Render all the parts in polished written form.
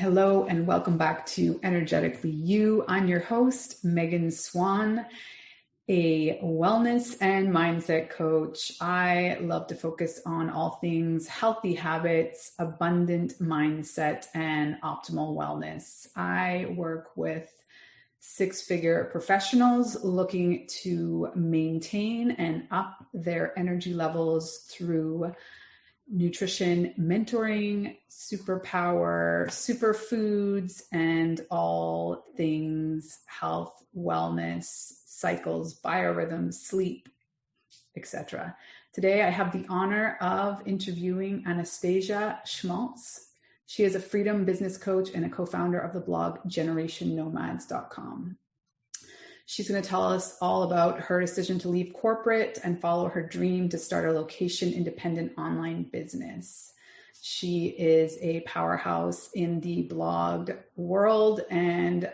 Hello and welcome back to Energetically You. I'm your host, Megan Swan, a wellness and mindset coach. I love to focus on all things healthy habits, abundant mindset, and optimal wellness. I work with six-figure professionals looking to maintain and up their energy levels through nutrition mentoring, superpower, superfoods, and all things health, wellness, cycles, biorhythms, sleep, etc. Today, I have the honor of interviewing Anastasia Schmalz. She is a freedom business coach and a co-founder of the blog GenerationNomads.com. She's going to tell us all about her decision to leave corporate and follow her dream to start a location-independent online business. She is a powerhouse in the blog world and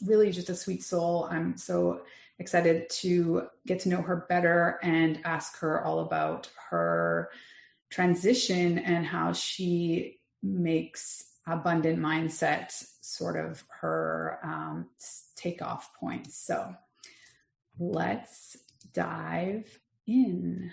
really just a sweet soul. I'm so excited to get to know her better and ask her all about her transition and how she makes abundant mindset sort of her takeoff point. So let's dive in.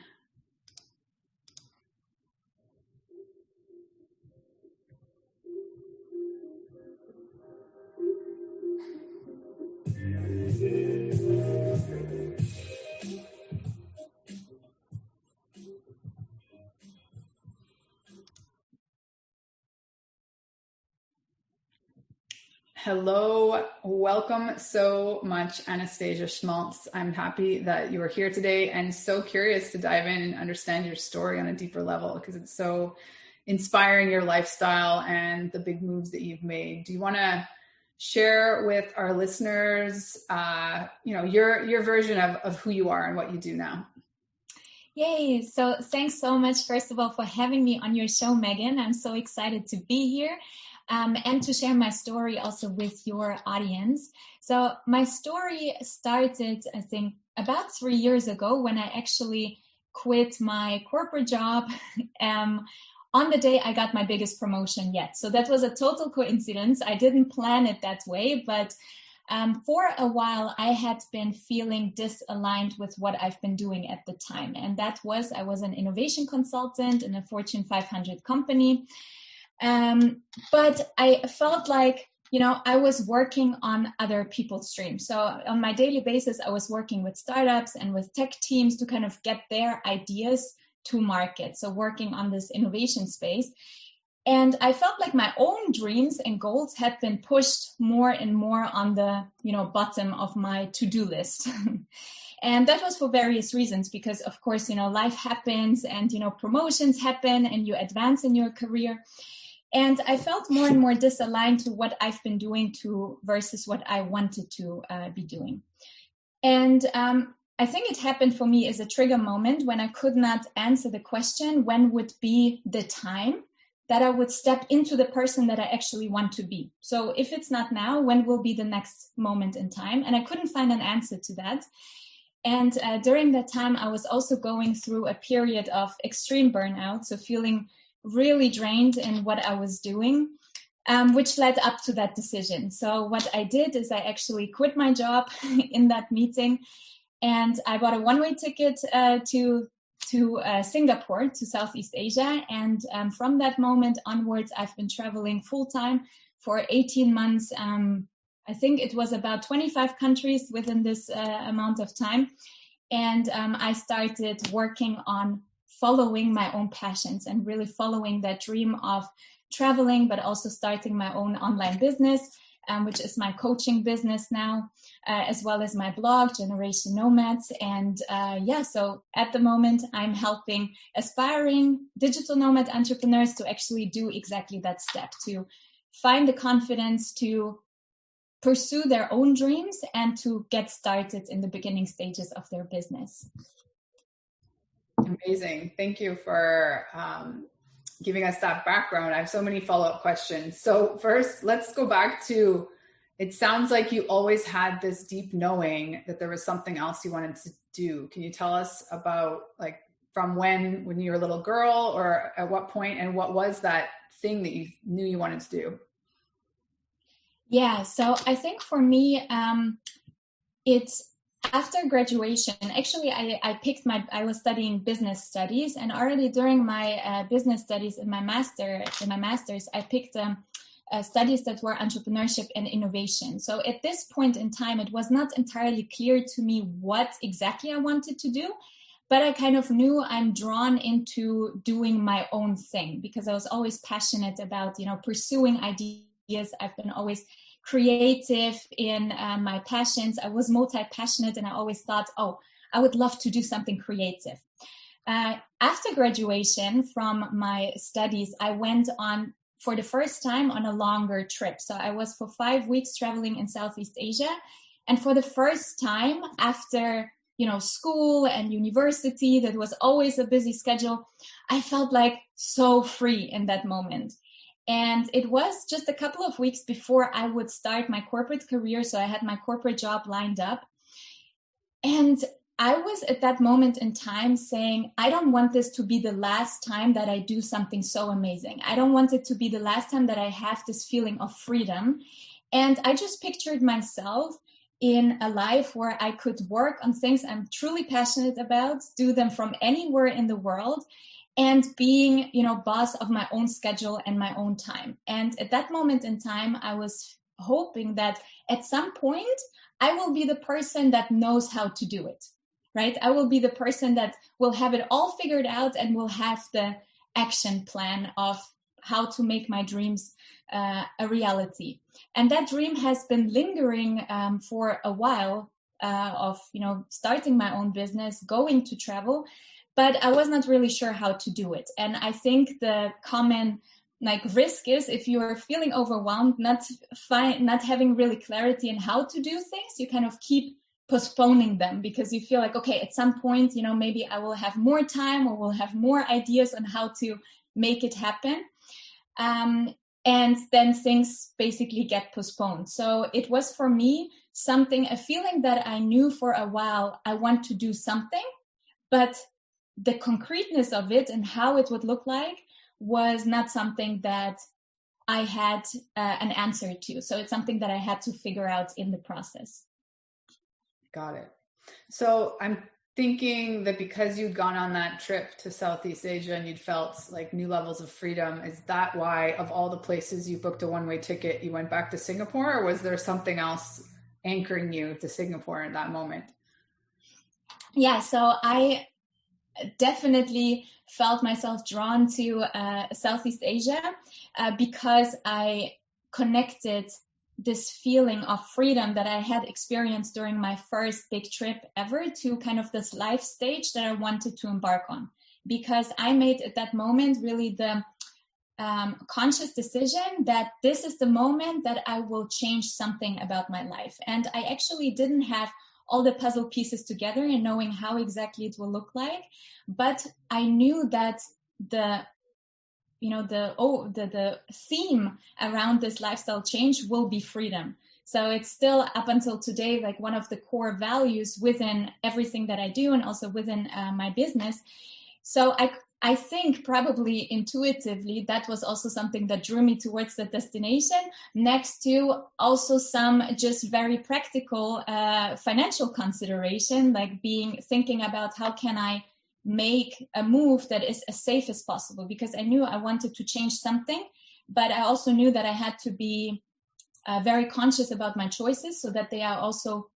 Hello, welcome so much, Anastasia Schmalz. I'm happy that you are here today and so curious to dive in and understand your story on a deeper level because it's so inspiring, your lifestyle and the big moves that you've made. Do you want to share with our listeners, your version of who you are and what you do now? Yay. So thanks so much, first of all, for having me on your show, Megan. I'm so excited to be here. And to share my story also with your audience. So my story started, I think, about 3 years ago when I actually quit my corporate job on the day I got my biggest promotion yet. So that was a total coincidence. I didn't plan it that way, but for a while I had been feeling disaligned with what I've been doing at the time. And I was an innovation consultant in a Fortune 500 company. But I felt like, I was working on other people's dreams. So on my daily basis, I was working with startups and with tech teams to kind of get their ideas to market. So working on this innovation space. And I felt like my own dreams and goals had been pushed more and more on the, bottom of my to-do list. And that was for various reasons, because of course, life happens and, promotions happen and you advance in your career. And I felt more and more disaligned to what I've been doing versus what I wanted to be doing. And I think it happened for me as a trigger moment when I could not answer the question, when would be the time that I would step into the person that I actually want to be? So if it's not now, when will be the next moment in time? And I couldn't find an answer to that. And during that time, I was also going through a period of extreme burnout, so feeling really drained in what I was doing, which led up to that decision. So what I did is I actually quit my job in that meeting, and I bought a one-way ticket to Singapore, to Southeast Asia. And from that moment onwards, I've been traveling full-time for 18 months. I think it was about 25 countries within this amount of time. And I started working on following my own passions and really following that dream of traveling, but also starting my own online business, which is my coaching business now, as well as my blog, Generation Nomads. And so at the moment, I'm helping aspiring digital nomad entrepreneurs to actually do exactly that step, to find the confidence to pursue their own dreams and to get started in the beginning stages of their business. Amazing. Thank you for giving us that background. I have so many follow-up questions. So first, let's go back to, it sounds like you always had this deep knowing that there was something else you wanted to do. Can you tell us about from when you were a little girl, or at what point, and what was that thing that you knew you wanted to do? Yeah, so I think for me, it's after graduation. Actually, I was studying business studies, and already during my business studies in my master's, I picked studies that were entrepreneurship and innovation. So at this point in time, it was not entirely clear to me what exactly I wanted to do, but I kind of knew I'm drawn into doing my own thing because I was always passionate about, pursuing ideas. I've been always creative in my passions. I was multi-passionate, and I always thought, oh, I would love to do something creative. After graduation from my studies, I went on for the first time on a longer trip. So I was for 5 weeks traveling in Southeast Asia. And for the first time after, school and university, that was always a busy schedule, I felt like so free in that moment. And it was just a couple of weeks before I would start my corporate career. So I had my corporate job lined up. And I was at that moment in time saying, I don't want this to be the last time that I do something so amazing. I don't want it to be the last time that I have this feeling of freedom. And I just pictured myself in a life where I could work on things I'm truly passionate about, do them from anywhere in the world, and being, boss of my own schedule and my own time. And at that moment in time, I was hoping that at some point, I will be the person that knows how to do it, right? I will be the person that will have it all figured out and will have the action plan of how to make my dreams a reality. And that dream has been lingering for a while of, starting my own business, going to travel, but I was not really sure how to do it. And I think the common risk is if you are feeling overwhelmed, not having really clarity in how to do things, you kind of keep postponing them because you feel like, okay, at some point, maybe I will have more time or will have more ideas on how to make it happen. And then things basically get postponed. So it was for me a feeling that I knew for a while, I want to do something, but the concreteness of it and how it would look like was not something that I had an answer to. So it's something that I had to figure out in the process. Got it. So I'm thinking that because you'd gone on that trip to Southeast Asia and you'd felt like new levels of freedom, is that why of all the places you booked a one-way ticket, you went back to Singapore, or was there something else anchoring you to Singapore in that moment? Yeah, so I definitely felt myself drawn to Southeast Asia because I connected this feeling of freedom that I had experienced during my first big trip ever to kind of this life stage that I wanted to embark on. Because I made at that moment really the conscious decision that this is the moment that I will change something about my life. And I actually didn't have all the puzzle pieces together and knowing how exactly it will look like. But I knew that the theme around this lifestyle change will be freedom. So it's still up until today, like one of the core values within everything that I do and also within my business. So I think probably intuitively, that was also something that drew me towards the destination, next to also some just very practical financial consideration, like thinking about how can I make a move that is as safe as possible, because I knew I wanted to change something, but I also knew that I had to be very conscious about my choices so that they are also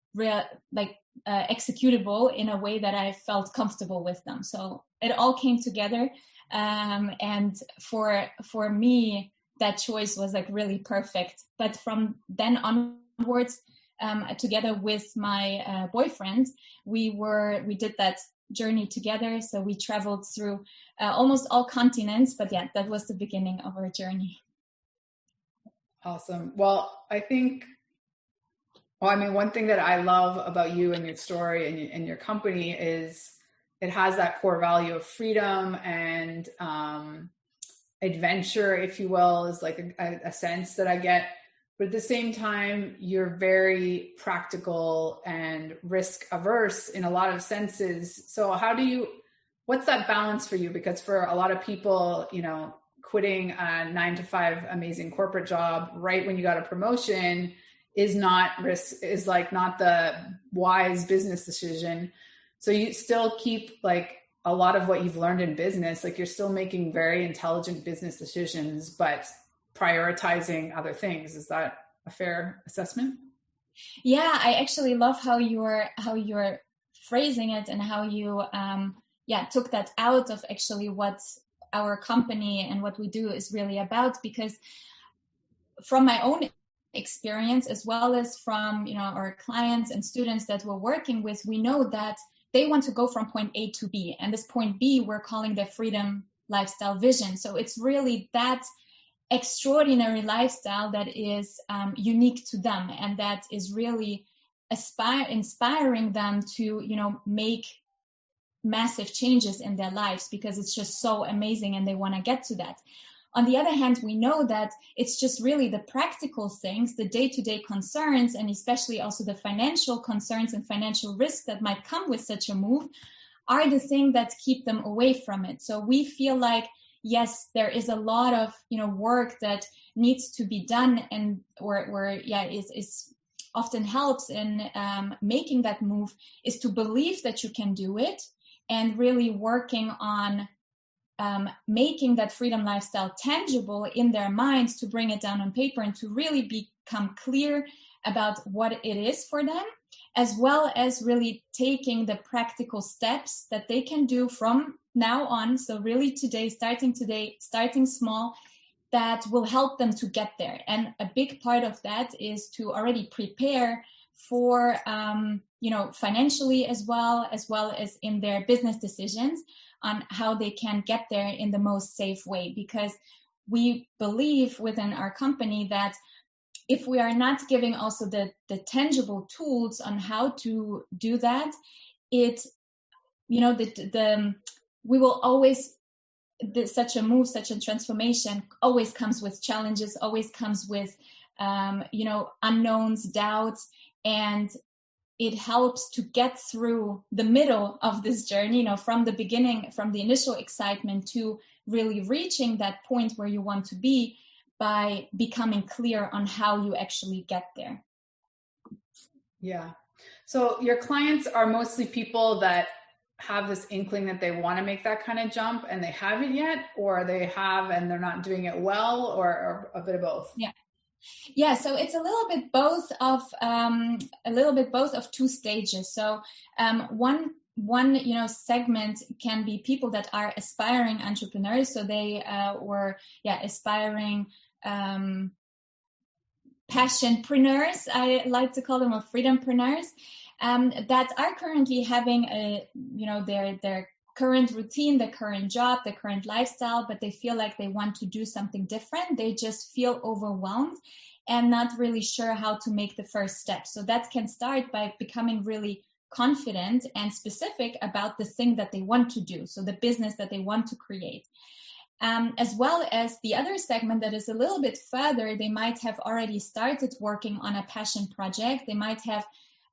executable in a way that I felt comfortable with them. So it all came together. And for me, that choice was like really perfect. But from then onwards, together with my boyfriend, we did that journey together. So we traveled through almost all continents, but yeah, that was the beginning of our journey. Awesome. Well, one thing that I love about you and your story and your company is it has that core value of freedom and adventure, if you will, is like a sense that I get. But at the same time, you're very practical and risk averse in a lot of senses. So what's that balance for you? Because for a lot of people, quitting a 9 to 5 amazing corporate job right when you got a promotion is not the wise business decision. So you still keep like a lot of what you've learned in business, like you're still making very intelligent business decisions, but prioritizing other things. Is that a fair assessment? Yeah, I actually love how you're phrasing it, and how you took that out of actually what our company and what we do is really about. Because from my own experience, as well as from our clients and students that we're working with, we know that they want to go from point A to B, and this point B we're calling the freedom lifestyle vision. So it's really that extraordinary lifestyle that is unique to them, and that is really inspiring them to make massive changes in their lives, because it's just so amazing and they want to get to that. On the other hand, we know that it's just really the practical things, the day-to-day concerns, and especially also the financial concerns and financial risks that might come with such a move, are the things that keep them away from it. So we feel like, yes, there is a lot of work that needs to be done, and is often helps in making that move, is to believe that you can do it, and really working on making that freedom lifestyle tangible in their minds, to bring it down on paper and to really become clear about what it is for them, as well as really taking the practical steps that they can do from now on. So really today, starting small, that will help them to get there. And a big part of that is to already prepare for, financially as well as in their business decisions, on how they can get there in the most safe way. Because we believe within our company that if we are not giving also the tangible tools on how to do that, we will always, such a transformation always comes with challenges, always comes with unknowns, doubts, and it helps to get through the middle of this journey, from the beginning, from the initial excitement to really reaching that point where you want to be, by becoming clear on how you actually get there. Yeah. So your clients are mostly people that have this inkling that they want to make that kind of jump, and they haven't yet, or they have and they're not doing it well, or a bit of both? Yeah, so it's a little bit both of two stages. So one segment can be people that are aspiring entrepreneurs. So they were aspiring passionpreneurs, I like to call them, or freedompreneurs, that are currently having their current routine, the current job, the current lifestyle, but they feel like they want to do something different. They just feel overwhelmed and not really sure how to make the first step. So that can start by becoming really confident and specific about the thing that they want to do, so the business that they want to create. As well as the other segment that is a little bit further, they might have already started working on a passion project. They might have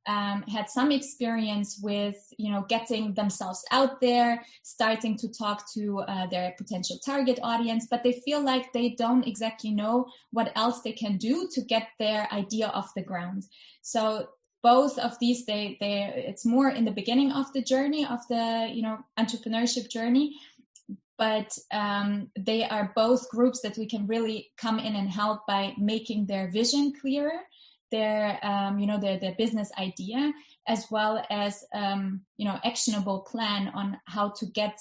had some experience with, getting themselves out there, starting to talk to their potential target audience, but they feel like they don't exactly know what else they can do to get their idea off the ground. So both of these, it's more in the beginning of the journey of the, entrepreneurship journey, but they are both groups that we can really come in and help by making their vision clearer, their business idea, as well as actionable plan on how to get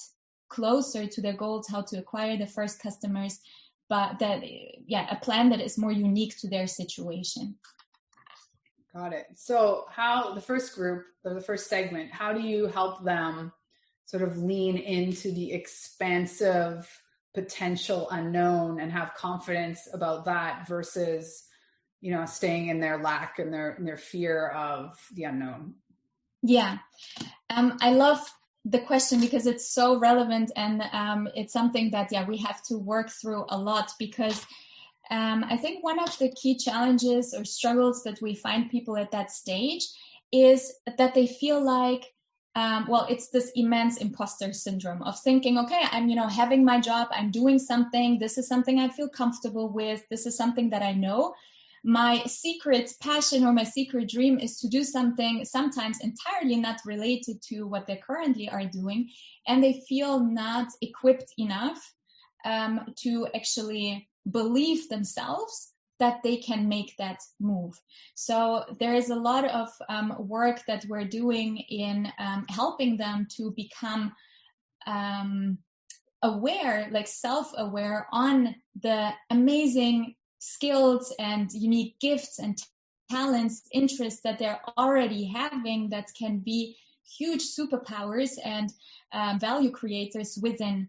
closer to their goals, how to acquire the first customers, but a plan that is more unique to their situation. Got it. So how the first group, or the first segment, how do you help them sort of lean into the expansive potential unknown and have confidence about that versus staying in their lack and their fear of the unknown? Yeah. I love the question because it's so relevant, and it's something that, we have to work through a lot, because I think one of the key challenges or struggles that we find people at that stage is that they feel like it's this immense imposter syndrome of thinking, okay, I'm, having my job, I'm doing something, this is something I feel comfortable with, this is something that I know. My secret passion or my secret dream is to do something sometimes entirely not related to what they currently are doing, and they feel not equipped enough to actually believe themselves that they can make that move. So there is a lot of work that we're doing in helping them to become aware, like self-aware on the amazing skills and unique gifts and talents, interests that they're already having that can be huge superpowers and value creators within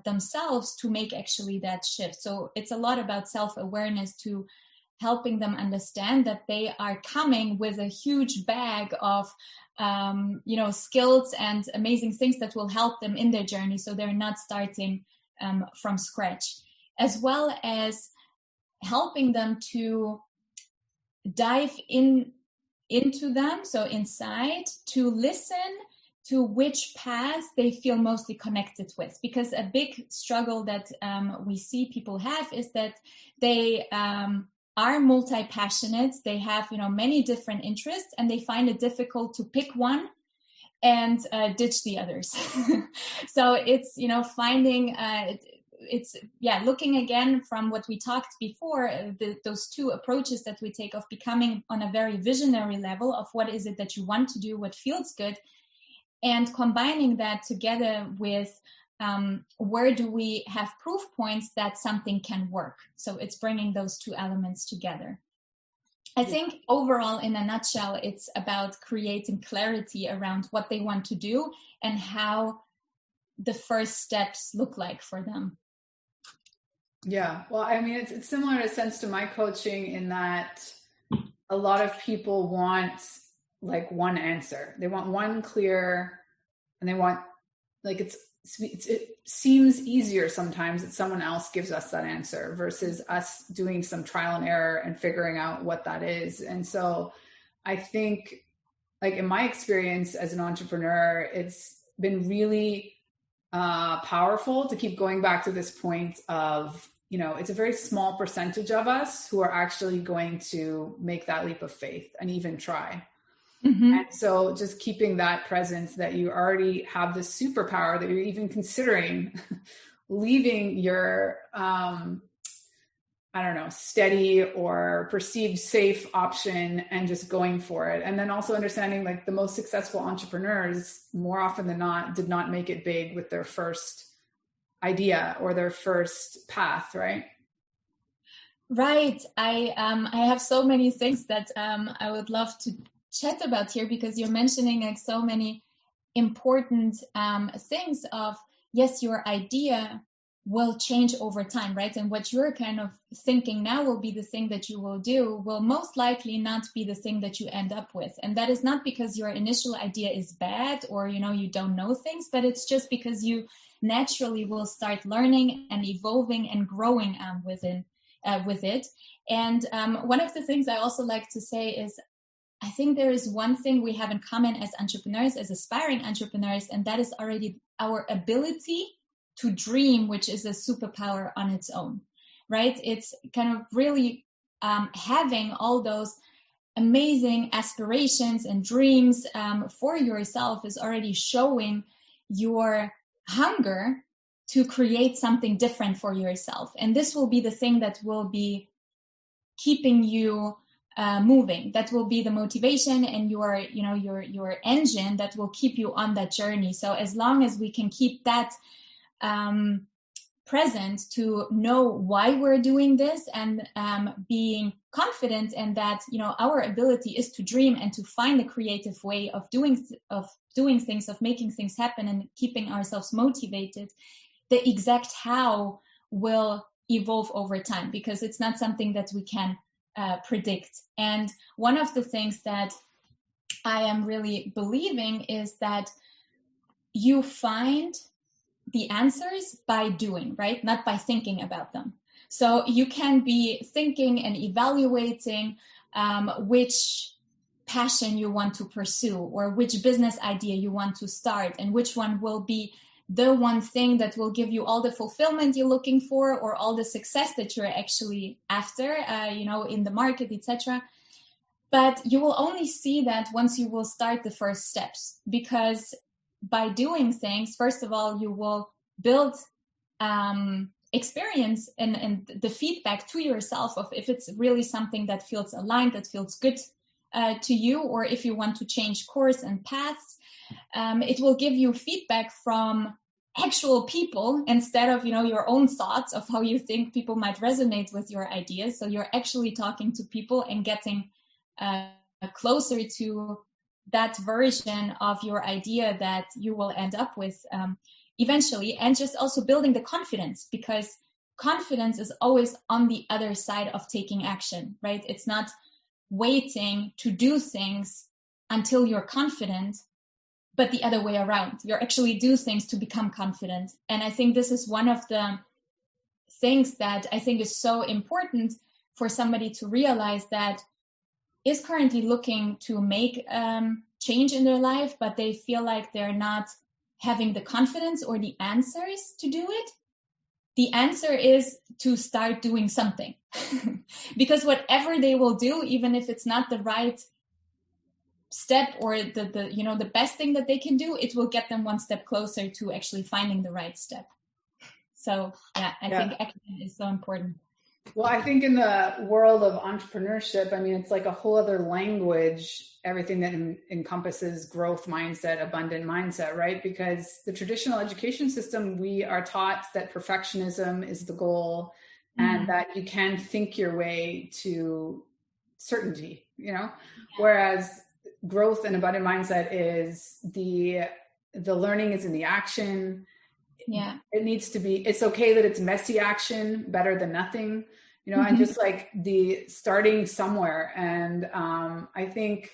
themselves to make actually that shift. So it's a lot about self-awareness, to helping them understand that they are coming with a huge bag of skills and amazing things that will help them in their journey, so they're not starting from scratch, as well as helping them to dive into them, so inside, to listen to which path they feel mostly connected with. Because a big struggle that we see people have is that they are multi-passionate, they have many different interests, and they find it difficult to pick one and ditch the others. So it's finding looking again from what we talked before, those two approaches that we take of becoming on a very visionary level of what is it that you want to do, what feels good, and combining that together with where do we have proof points that something can work. So it's bringing those two elements together. I think overall, in a nutshell, it's about creating clarity around what they want to do and how the first steps look like for them. Yeah, well, I mean, it's similar in a sense to my coaching, in that a lot of people want like one answer. They want one clear, and they want like it seems easier sometimes that someone else gives us that answer versus us doing some trial and error and figuring out what that is. And so I think, like in my experience as an entrepreneur, it's been really powerful to keep going back to this point of, it's a very small percentage of us who are actually going to make that leap of faith and even try. Mm-hmm. And so just keeping that presence that you already have this superpower, that you're even considering leaving your, steady or perceived safe option and just going for it. And then also understanding, like, the most successful entrepreneurs, more often than not, did not make it big with their first idea or their first path, right? Right. I have so many things that I would love to chat about here, because you're mentioning like so many important things of, yes, your idea will change over time, right? And what you're kind of thinking now will be the thing that you will do, will most likely not be the thing that you end up with. And that is not because your initial idea is bad or, you don't know things, but it's just because you naturally will start learning and evolving and growing with it. And one of the things I also like to say is, I think there is one thing we have in common as entrepreneurs, as aspiring entrepreneurs, and that is already our ability to dream, which is a superpower on its own, right? It's kind of really having all those amazing aspirations and dreams for yourself is already showing your hunger to create something different for yourself. And this will be the thing that will be keeping you moving. That will be the motivation and your engine that will keep you on that journey. So as long as we can keep that present, to know why we're doing this, and being confident in that, our ability is to dream and to find a creative way of doing things, of making things happen, and keeping ourselves motivated, the exact how will evolve over time, because it's not something that we can predict. And one of the things that I am really believing is that you find the answers by doing, right? Not by thinking about them. So you can be thinking and evaluating which passion you want to pursue, or which business idea you want to start, and which one will be the one thing that will give you all the fulfillment you're looking for, or all the success that you're actually after, in the market, etc. But you will only see that once you will start the first steps, because by doing things, first of all, you will build experience and the feedback to yourself of if it's really something that feels aligned, that feels good to you, or if you want to change course and paths. It will give you feedback from actual people instead of, your own thoughts of how you think people might resonate with your ideas. So you're actually talking to people and getting closer to that version of your idea that you will end up with eventually, and just also building the confidence, because confidence is always on the other side of taking action, right? It's not waiting to do things until you're confident, but the other way around. You actually do things to become confident. And I think this is one of the things that I think is so important for somebody to realize, that is currently looking to make change in their life, but they feel like they're not having the confidence or the answers to do it. The answer is to start doing something. Because whatever they will do, even if it's not the right step or the best thing that they can do, it will get them one step closer to actually finding the right step. So I think action is so important. Well, I think in the world of entrepreneurship, it's like a whole other language, everything that encompasses growth mindset, abundant mindset, right? Because the traditional education system, we are taught that perfectionism is the goal, and that you can think your way to certainty, whereas growth and abundant mindset is the learning is in the action. Yeah, it needs to be, it's okay that it's messy action, better than nothing, and just like the starting somewhere. And I think,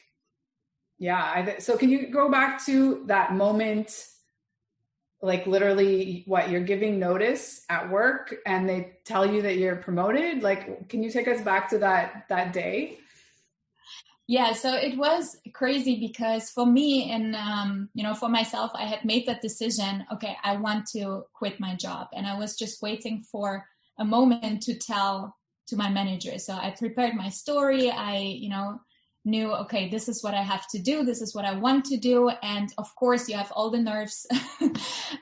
so can you go back to that moment, like literally you're giving notice at work and they tell you that you're promoted? Like, can you take us back to that day? Yeah, so it was crazy because for me and, for myself, I had made that decision. Okay, I want to quit my job. And I was just waiting for a moment to tell to my manager. So I prepared my story. I, knew, okay, this is what I have to do. This is what I want to do. And of course, you have all the nerves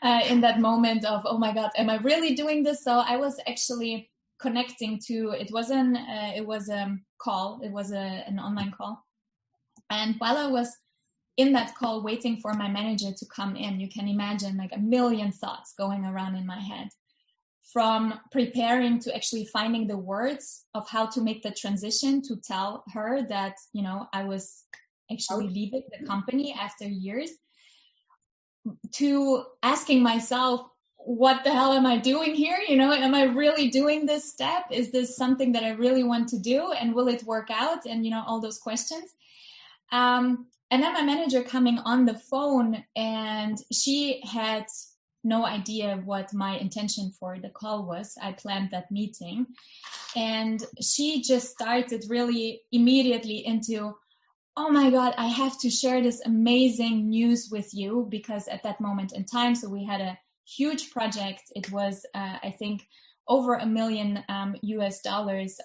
in that moment of, oh my God, am I really doing this? So I was actually connecting to, it was a call, it was an online call. And while I was in that call waiting for my manager to come in, you can imagine like a million thoughts going around in my head, from preparing to actually finding the words of how to make the transition to tell her that, I was actually leaving the company after years, to asking myself, what the hell am I doing here? Am I really doing this step? Is this something that I really want to do? And will it work out? And, all those questions. And then my manager coming on the phone, and she had no idea what my intention for the call was. I planned that meeting, and she just started really immediately into, oh my God, I have to share this amazing news with you, because at that moment in time, so we had a huge project. It was, I think, over $1 million US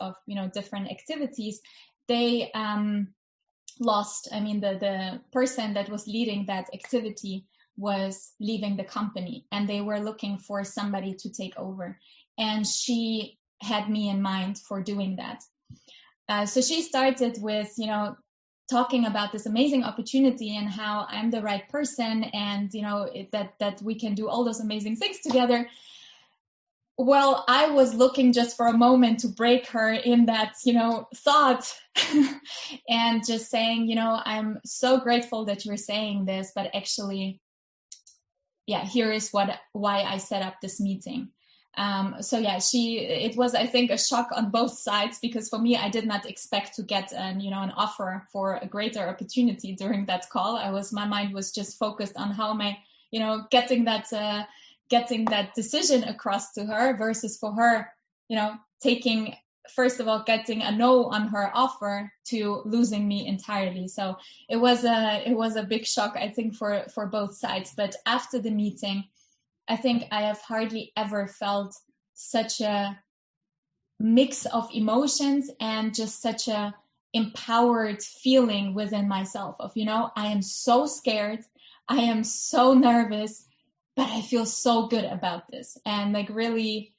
of, different activities. They lost, the person that was leading that activity was leaving the company, and they were looking for somebody to take over. And she had me in mind for doing that. So she started with, talking about this amazing opportunity and how I'm the right person, and that we can do all those amazing things together. Well, I was looking just for a moment to break her in that, thought and just saying, I'm so grateful that you're saying this, but actually, here is why I set up this meeting. It was, I think, a shock on both sides, because for me, I did not expect to get an offer for a greater opportunity during that call. My mind was just focused on how am I, getting that decision across to her, versus for her, taking first of all getting a no on her offer to losing me entirely. So it was a big shock, I think, for both sides. But after the meeting, I think I have hardly ever felt such a mix of emotions and just such a empowered feeling within myself of, I am so scared, I am so nervous, but I feel so good about this. And like really,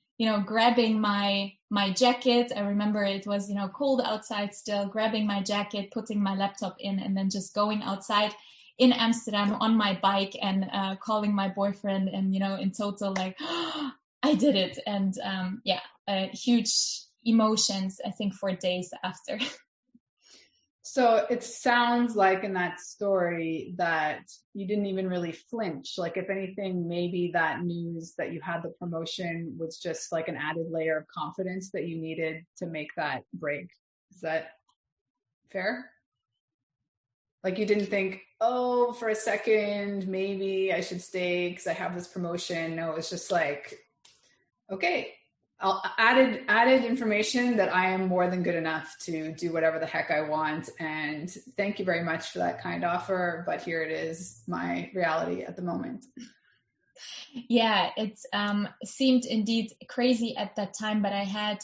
grabbing my jacket. I remember it was, cold outside still, grabbing my jacket, putting my laptop in, and then just going outside in Amsterdam on my bike and calling my boyfriend, and, in total, like, oh, I did it. And huge emotions, I think, for days after. So it sounds like in that story that you didn't even really flinch. Like, if anything, maybe that news that you had the promotion was just like an added layer of confidence that you needed to make that break. Is that fair? Like, you didn't think, oh, for a second, maybe I should stay because I have this promotion. No, it's just like, okay, added information that I am more than good enough to do whatever the heck I want. And thank you very much for that kind offer. But here it is, my reality at the moment. Yeah, it seemed indeed crazy at that time, but I had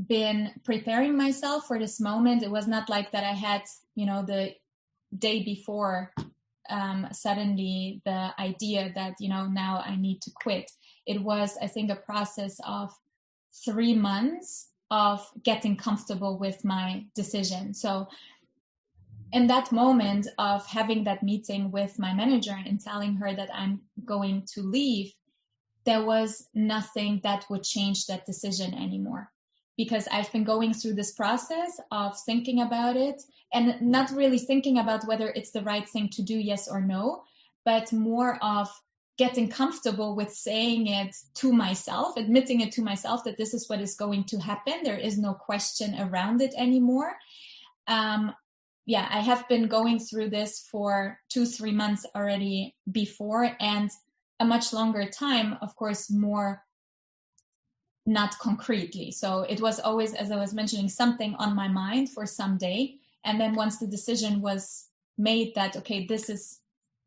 been preparing myself for this moment. It was not like that I had, the day before suddenly the idea that, now I need to quit. It was, I think, a process of 3 months of getting comfortable with my decision. So in that moment of having that meeting with my manager and telling her that I'm going to leave, there was nothing that would change that decision anymore. Because I've been going through this process of thinking about it and not really thinking about whether it's the right thing to do, yes or no, but more of getting comfortable with saying it to myself, admitting it to myself that this is what is going to happen. There is no question around it anymore. I have been going through this for 2-3 months already before, and a much longer time, of course, more not concretely. So it was always, as I was mentioning, something on my mind for some day. And then once the decision was made that, okay, this is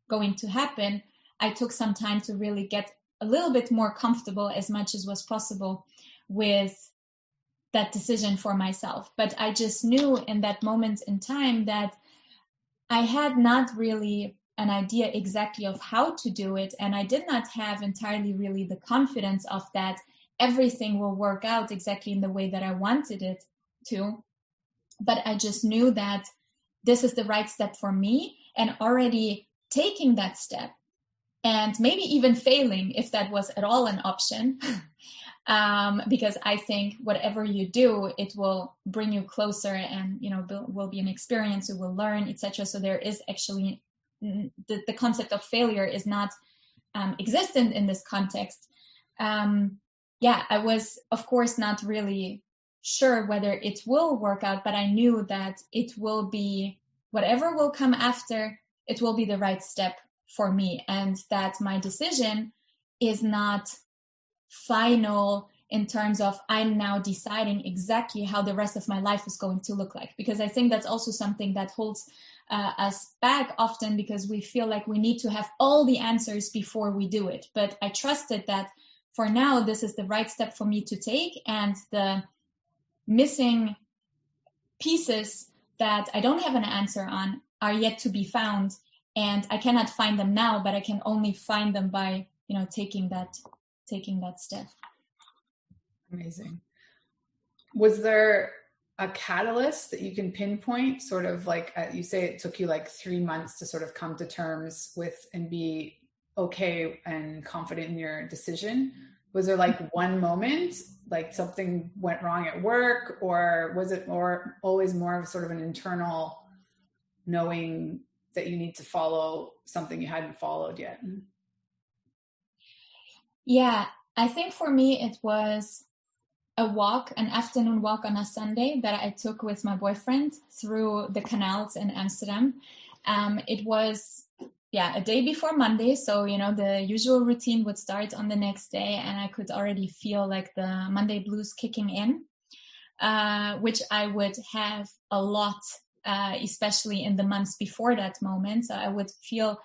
going to happen, I took some time to really get a little bit more comfortable, as much as was possible, with that decision for myself. But I just knew in that moment in time that I had not really an idea exactly of how to do it. And I did not have entirely really the confidence of that everything will work out exactly in the way that I wanted it to. But I just knew that this is the right step for me, and already taking that step and maybe even failing, if that was at all an option, because I think whatever you do, it will bring you closer, and will be an experience, you will learn, etc. So there is actually the concept of failure is not existent in this context. I was, of course, not really sure whether it will work out, but I knew that it will be, whatever will come after, it will be the right step for me, and that my decision is not final in terms of I'm now deciding exactly how the rest of my life is going to look like. Because I think that's also something that holds us back often, because we feel like we need to have all the answers before we do it. But I trusted that for now, this is the right step for me to take, and the missing pieces that I don't have an answer on are yet to be found, and I cannot find them now, but I can only find them by, taking that step. Amazing. Was there a catalyst that you can pinpoint, sort of like you say it took you like 3 months to sort of come to terms with and be okay and confident in your decision? Was there like one moment, like something went wrong at work, or was it always more of sort of an internal knowing that you need to follow something you hadn't followed yet? Yeah, I think for me it was an afternoon walk on a Sunday that I took with my boyfriend through the canals in Amsterdam. It was a day before Monday, so the usual routine would start on the next day, and I could already feel like the Monday blues kicking in. which I would have a lot, especially in the months before that moment. So I would feel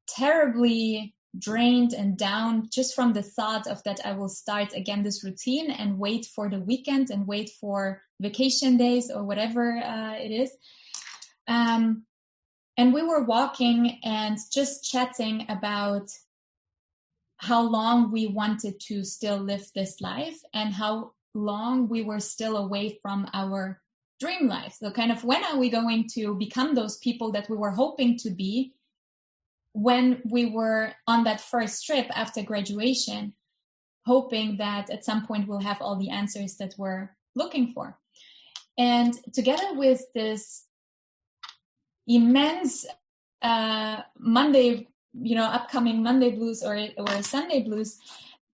terribly drained and down just from the thought of that I will start again this routine and wait for the weekend and wait for vacation days or whatever it is. And we were walking and just chatting about how long we wanted to still live this life and how long we were still away from our dream life. So kind of, when are we going to become those people that we were hoping to be when we were on that first trip after graduation, hoping that at some point we'll have all the answers that we're looking for. And together with this immense Monday, upcoming Monday blues or Sunday blues,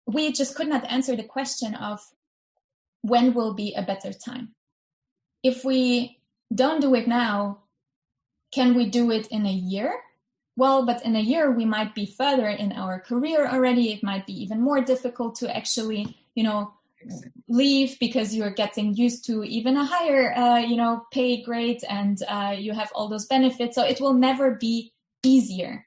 we just could not answer the question of when will be a better time. If we don't do it now, can we do it in a year? Well, but in a year, we might be further in our career already. It might be even more difficult to actually, leave because you're getting used to even a higher, pay grade and you have all those benefits. So it will never be easier.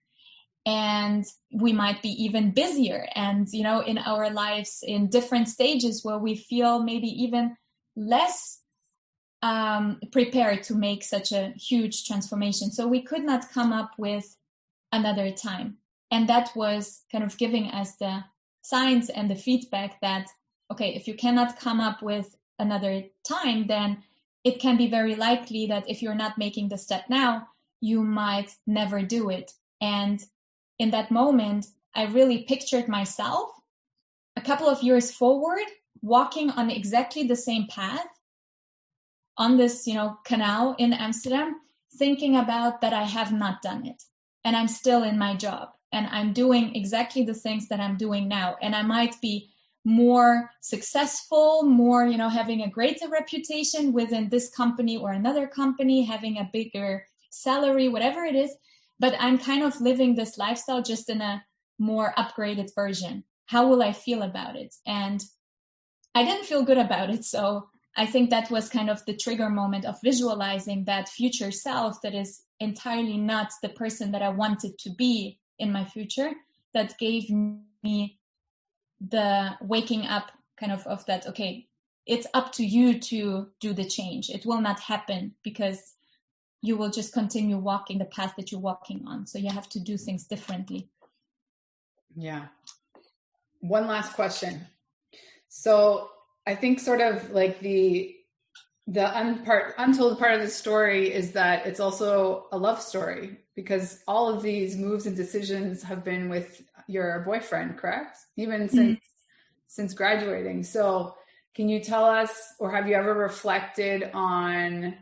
And we might be even busier and, in our lives in different stages where we feel maybe even less prepared to make such a huge transformation. So we could not come up with another time. And that was kind of giving us the signs and the feedback that, okay, if you cannot come up with another time, then it can be very likely that if you're not making the step now, you might never do it. And in that moment, I really pictured myself a couple of years forward, walking on exactly the same path on this, canal in Amsterdam, thinking about that I have not done it. And I'm still in my job and I'm doing exactly the things that I'm doing now. And I might be more successful, more, having a greater reputation within this company or another company, having a bigger salary, whatever it is. But I'm kind of living this lifestyle just in a more upgraded version. How will I feel about it? And I didn't feel good about it. So I think that was kind of the trigger moment of visualizing that future self that is entirely not the person that I wanted to be in my future, that gave me the waking up kind of that, okay, it's up to you to do the change. It will not happen because you will just continue walking the path that you're walking on. So you have to do things differently. Yeah. One last question. So I think sort of like the untold part of the story is that it's also a love story, because all of these moves and decisions have been with your boyfriend, correct? Even since graduating. So can you tell us, or have you ever reflected on,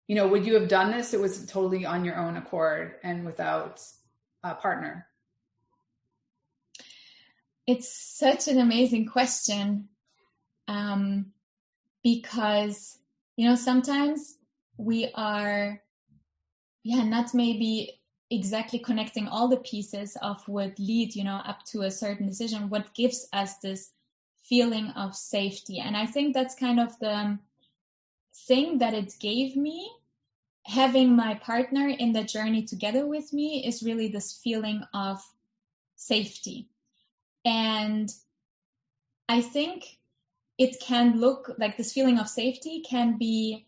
would you have done this? It was totally on your own accord and without a partner. It's such an amazing question. Because, sometimes we are, not maybe exactly connecting all the pieces of what lead, up to a certain decision, what gives us this feeling of safety. And I think that's kind of the thing that it gave me. Having my partner in the journey together with me is really this feeling of safety. And I think it can look like this feeling of safety can be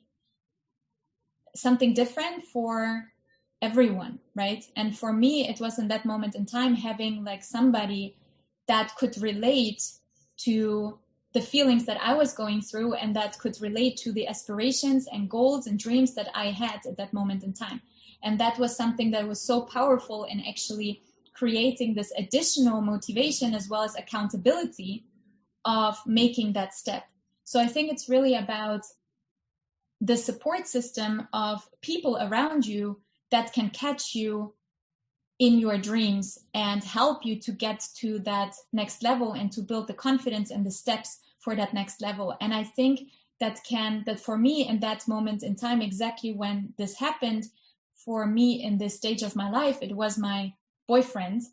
something different for everyone, right? And for me, it was in that moment in time having like somebody that could relate to the feelings that I was going through and that could relate to the aspirations and goals and dreams that I had at that moment in time. And that was something that was so powerful in actually creating this additional motivation as well as accountability of making that step. So I think it's really about the support system of people around you that can catch you in your dreams and help you to get to that next level and to build the confidence and the steps for that next level. And I think that for me in that moment in time, exactly when this happened for me in this stage of my life, it was my boyfriend.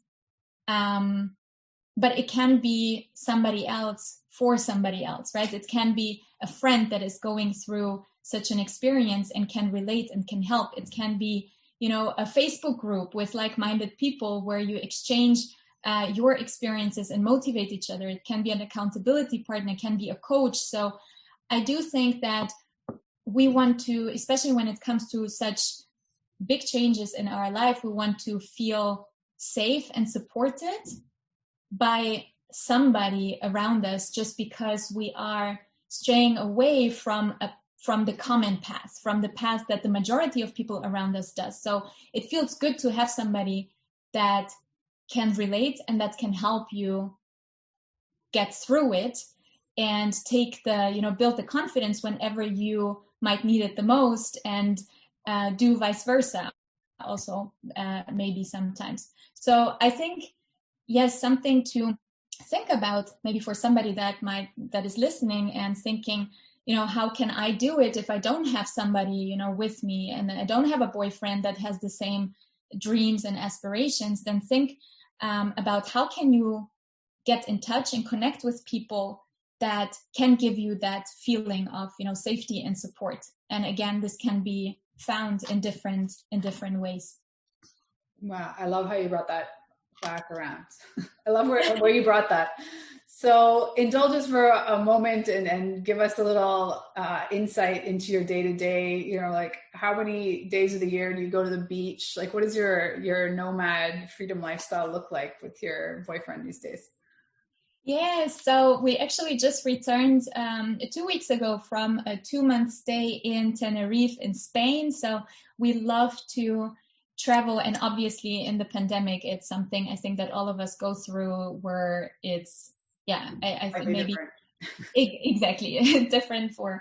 but it can be somebody else for somebody else, right? It can be a friend that is going through such an experience and can relate and can help. It can be, a Facebook group with like-minded people where you exchange your experiences and motivate each other. It can be an accountability partner, it can be a coach. So I do think that we want to, especially when it comes to such big changes in our life, we want to feel safe and supported by somebody around us, just because we are straying away from the common path, from the path that the majority of people around us does. So it feels good to have somebody that can relate and that can help you get through it and take build the confidence whenever you might need it the most, and do vice versa also, maybe sometimes. So I think, yes, something to think about maybe for somebody that is listening and thinking, how can I do it if I don't have somebody, with me, and I don't have a boyfriend that has the same dreams and aspirations. Then think about how can you get in touch and connect with people that can give you that feeling of, safety and support. And again, this can be found in different ways. Wow, I love how you brought that back around. I love where you brought that. So indulge us for a moment and give us a little insight into your day-to-day, like how many days of the year do you go to the beach? Like, what does your nomad freedom lifestyle look like with your boyfriend these days? Yeah, so we actually just returned 2 weeks ago from a 2-month stay in Tenerife in Spain. So we love to travel, and obviously in the pandemic, it's something I think that all of us go through where it's, I think maybe exactly different for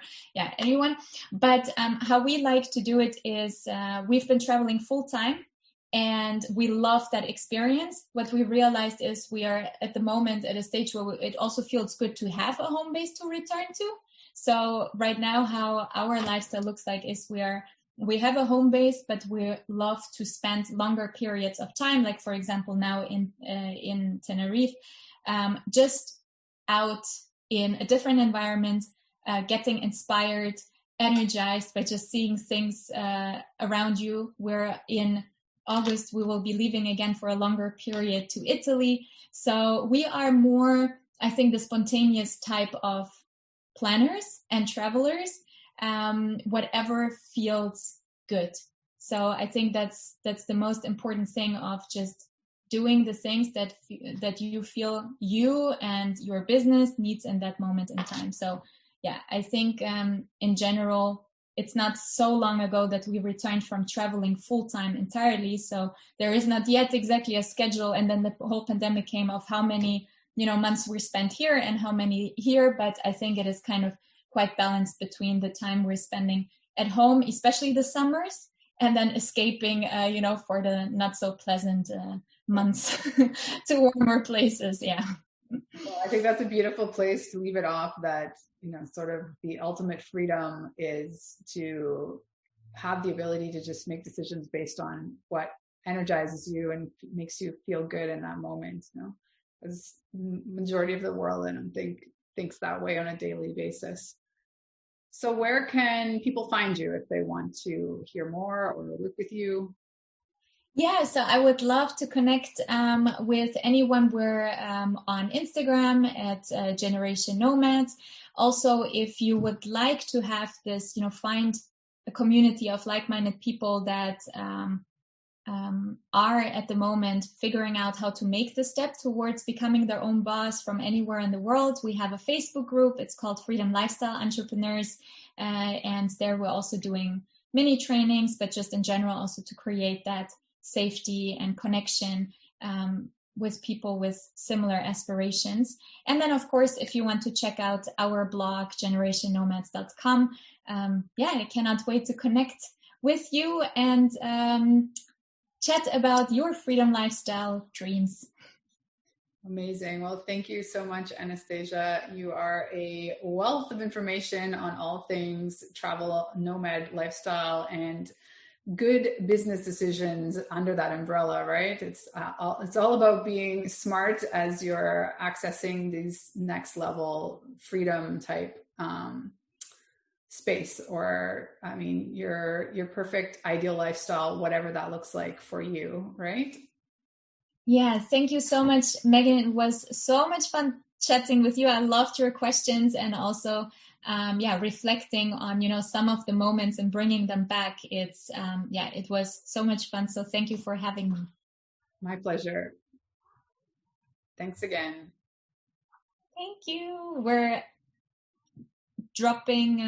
anyone. But how we like to do it is we've been traveling full time, and we love that experience. What we realized is we are at the moment at a stage where it also feels good to have a home base to return to. So right now, how our lifestyle looks like is we have a home base, but we love to spend longer periods of time. Like, for example, now in Tenerife, just out in a different environment, getting inspired, energized by just seeing things around you. We're in August, we will be leaving again for a longer period to Italy. So we are more, I think, the spontaneous type of planners and travelers, whatever feels good. So I think that's the most important thing, of just doing the things that you feel you and your business needs in that moment in time. So I think in general, it's not so long ago that we returned from traveling full-time entirely. So there is not yet exactly a schedule. And then the whole pandemic came of how many, months we spent here and how many here. But I think it is kind of quite balanced between the time we're spending at home, especially the summers, and then escaping, for the not so pleasant months to warmer places. Yeah. Well, I think that's a beautiful place to leave it off, that, sort of the ultimate freedom is to have the ability to just make decisions based on what energizes you and makes you feel good in that moment. As the majority of the world, and thinks that way on a daily basis. So where can people find you if they want to hear more or work with you? Yeah, so I would love to connect with anyone. We're on Instagram at Generation Nomads. Also, if you would like to have this, find a community of like-minded people that are at the moment figuring out how to make the step towards becoming their own boss from anywhere in the world, we have a Facebook group. It's called Freedom Lifestyle Entrepreneurs. And there we're also doing mini trainings, but just in general also to create that safety and connection with people with similar aspirations. And then, of course, if you want to check out our blog, generationnomads.com, I cannot wait to connect with you and chat about your freedom lifestyle dreams. Amazing. Well, thank you so much, Anastasia. You are a wealth of information on all things travel, nomad lifestyle, and good business decisions under that umbrella, right? It's all about being smart as you're accessing these next level freedom type space, or I mean your perfect ideal lifestyle, whatever that looks like for you, right? Yeah, thank you so much, Megan. It was so much fun chatting with you. I loved your questions, and also reflecting on, some of the moments and bringing them back. It's it was so much fun. So thank you for having me. My pleasure. Thanks again. Thank you. We're dropping